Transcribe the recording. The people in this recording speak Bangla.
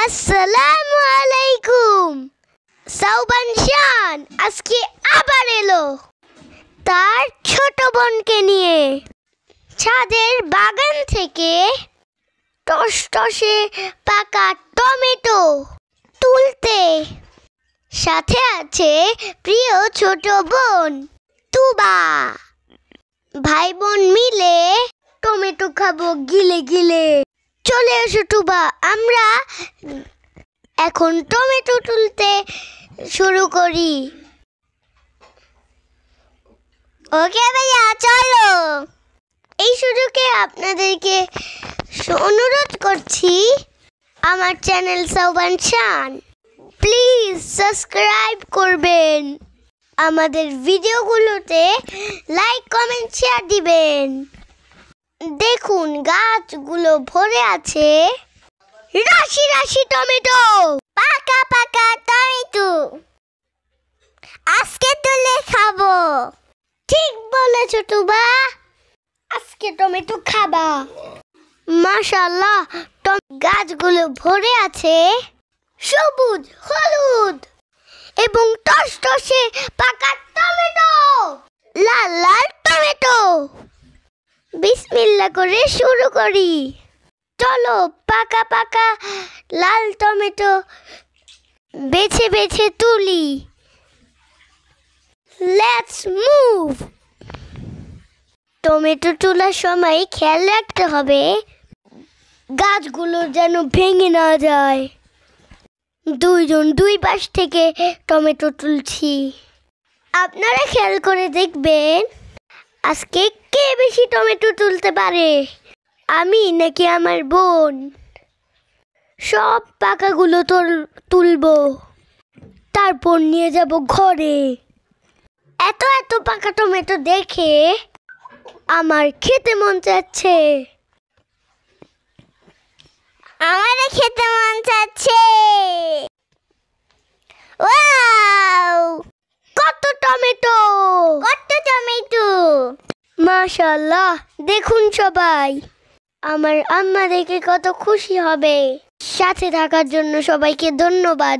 আসসালামু আলাইকুম। সাউবান শান আজকে আবার এলো তার ছোট বোনকে নিয়ে ছাদের বাগান থেকে টসটসে পাকা টমেটো তুলতে। সাথে আছে প্রিয় ছোট বোন তুবা। ভাই বোন মিলে টমেটো খাবো গিলে গিলে। চলে এসো তুবা, আমরা এখন টমেটো তুলতে শুরু করি। ওকে ভাইয়া, চলো। এই সুযোগে আপনাদেরকে অনুরোধ করছি, আমার চ্যানেল সাউবান শান প্লিজ সাবস্ক্রাইব করবেন, আমাদের ভিডিওগুলোতে লাইক কমেন্ট শেয়ার দিবেন। দেখুন গাছগুলো ভরে আছে রাশি রাশি টমেটো, পাকা পাকা টমেটো। আজকে তুলে খাবো। ঠিক বলেছো তুবা, আজকে টমেটো খাবা। মাশাআল্লাহ, গাছগুলো ভরে আছে সবুজ হলুদ এবং টসটসে পাকা টমেটো, লাল লাল টমেটো। বিসমিল্লাহ করে শুরু করি। চলো পাকা পাকা লাল টমেটো বেছে বেছে তুলি। Let's move. টমেটো তোলার সময় খেয়াল রাখতে হবে গাছগুলো যেন ভেঙে না যায়। দুইজন দুই পাশ থেকে টমেটো তুলছি। আপনারা খেয়াল করে দেখবেন আজকে কে বেশি টমেটো তুলতে পারে, আমি নাকি আমার বোন। সব পাকাগুলো তুলবো, তারপর নিয়ে যাব ঘরে। এত এত পাকা টমেটো দেখে আমার খেতে মন চাচ্ছে। আমারও খেতে মন চাচ্ছে। ওয়াও, কত টমেটো, কত টমেটো! মাশাআল্লাহ, দেখুন সবাই, আমার আম্মা দেখে কত খুশি হবে। সাথে থাকার জন্য সবাইকে ধন্যবাদ।